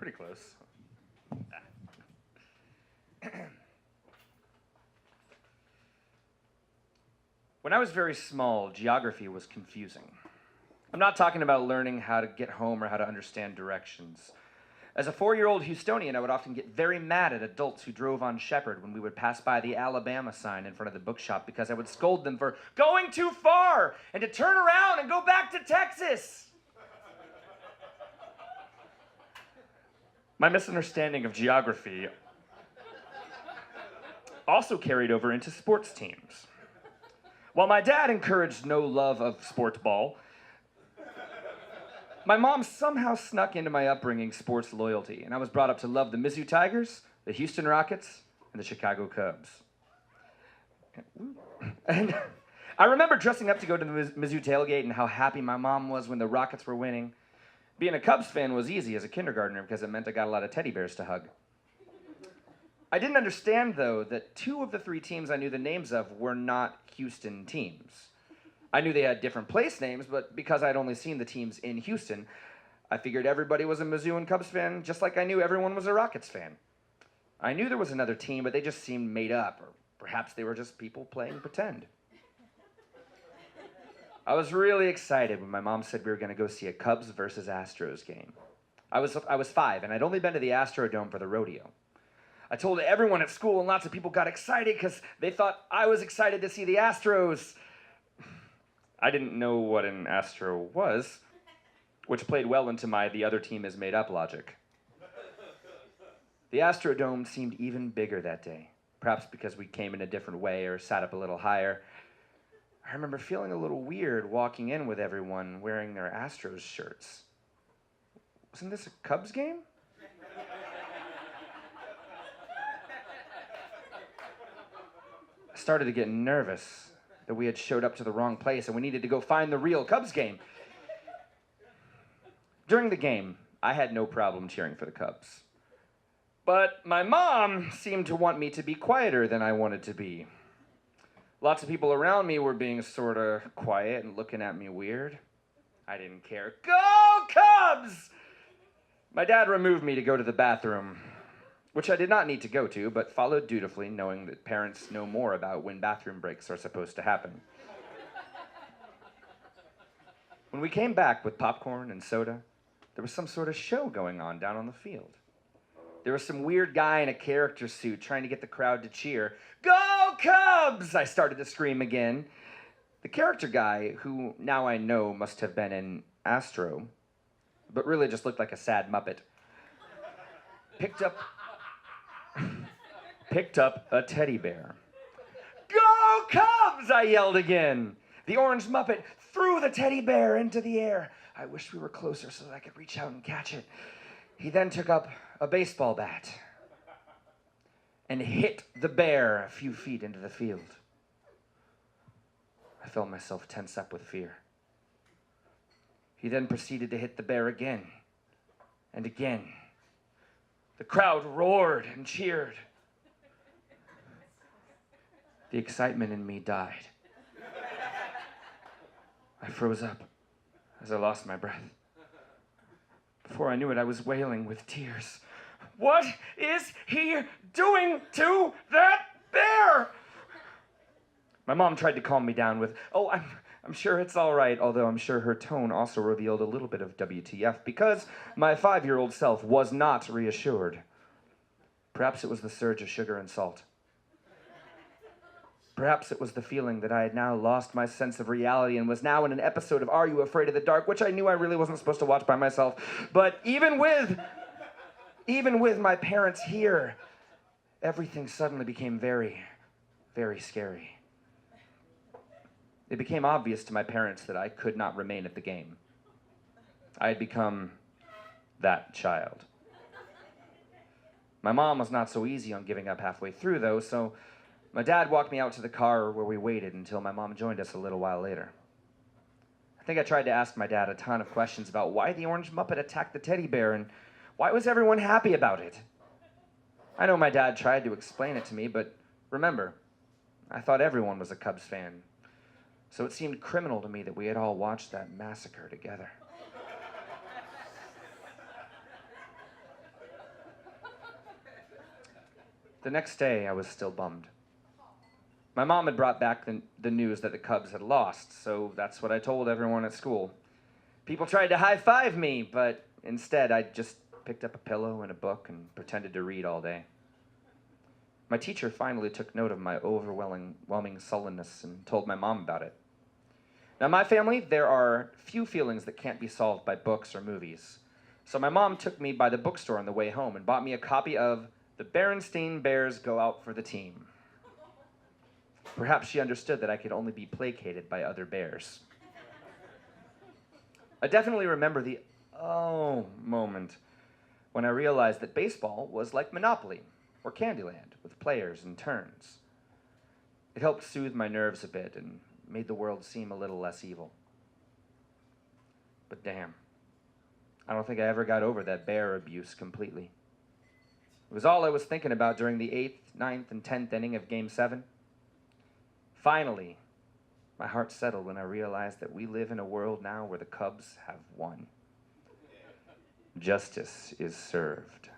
Pretty close. When I was very small, geography was confusing. I'm not talking about learning how to get home or how to understand directions. As a 4-year-old Houstonian, I would often get very mad at adults who drove on Shepherd when we would pass by the Alabama sign in front of the bookshop because I would scold them for going too far and to turn around and go back to Texas. My misunderstanding of geography also carried over into sports teams. While my dad encouraged no love of sports ball, my mom somehow snuck into my upbringing sports loyalty, and I was brought up to love the Mizzou Tigers, the Houston Rockets, and the Chicago Cubs. And I remember dressing up to go to the Mizzou tailgate and how happy my mom was when the Rockets were winning. Being a Cubs fan was easy as a kindergartner because it meant I got a lot of teddy bears to hug. I didn't understand, though, that 2 of the 3 teams I knew the names of were not Houston teams. I knew they had different place names, but because I'd only seen the teams in Houston, I figured everybody was a Mizzou and Cubs fan, just like I knew everyone was a Rockets fan. I knew there was another team, but they just seemed made up, or perhaps they were just people playing pretend. I was really excited when my mom said we were going to go see a Cubs versus Astros game. I was 5, and I'd only been to the Astrodome for the rodeo. I told everyone at school, and lots of people got excited because they thought I was excited to see the Astros. I didn't know what an Astro was, which played well into my the other team is made up logic. The Astrodome seemed even bigger that day, perhaps because we came in a different way or sat up a little higher. I remember feeling a little weird walking in with everyone wearing their Astros shirts. Wasn't this a Cubs game? I started to get nervous that we had showed up to the wrong place and we needed to go find the real Cubs game. During the game, I had no problem cheering for the Cubs. But my mom seemed to want me to be quieter than I wanted to be. Lots of people around me were being sort of quiet and looking at me weird. I didn't care. Go Cubs! My dad removed me to go to the bathroom, which I did not need to go to, but followed dutifully, knowing that parents know more about when bathroom breaks are supposed to happen. When we came back with popcorn and soda, there was some sort of show going on down on the field. There was some weird guy in a character suit trying to get the crowd to cheer. Go Cubs! I started to scream again. The character guy, who now I know must have been an Astro, but really just looked like a sad Muppet, picked up a teddy bear. Go Cubs! I yelled again. The orange Muppet threw the teddy bear into the air. I wish we were closer so that I could reach out and catch it. He then took up a baseball bat and hit the bear a few feet into the field. I felt myself tense up with fear. He then proceeded to hit the bear again and again. The crowd roared and cheered. The excitement in me died. I froze up as I lost my breath. Before I knew it, I was wailing with tears. What is he doing to that bear? My mom tried to calm me down with, I'm sure it's all right, although I'm sure her tone also revealed a little bit of WTF because my 5-year-old self was not reassured. Perhaps it was the surge of sugar and salt. Perhaps it was the feeling that I had now lost my sense of reality and was now in an episode of Are You Afraid of the Dark, which I knew I really wasn't supposed to watch by myself. But even with my parents here, everything suddenly became very, very scary. It became obvious to my parents that I could not remain at the game. I had become that child. My mom was not so easy on giving up halfway through, though, so my dad walked me out to the car where we waited until my mom joined us a little while later. I think I tried to ask my dad a ton of questions about why the orange Muppet attacked the teddy bear and why was everyone happy about it. I know my dad tried to explain it to me, but remember, I thought everyone was a Cubs fan. So it seemed criminal to me that we had all watched that massacre together. The next day, I was still bummed. My mom had brought back the news that the Cubs had lost, so that's what I told everyone at school. People tried to high-five me, but instead I just picked up a pillow and a book and pretended to read all day. My teacher finally took note of my overwhelming sullenness and told my mom about it. Now, in my family, there are few feelings that can't be solved by books or movies. So my mom took me by the bookstore on the way home and bought me a copy of The Berenstain Bears Go Out for the Team. Perhaps she understood that I could only be placated by other bears. I definitely remember the oh moment when I realized that baseball was like Monopoly or Candyland with players and turns. It helped soothe my nerves a bit and made the world seem a little less evil. But damn, I don't think I ever got over that bear abuse completely. It was all I was thinking about during the 8th, 9th, and 10th inning of Game 7. Finally, my heart settled when I realized that we live in a world now where the Cubs have won. Justice is served.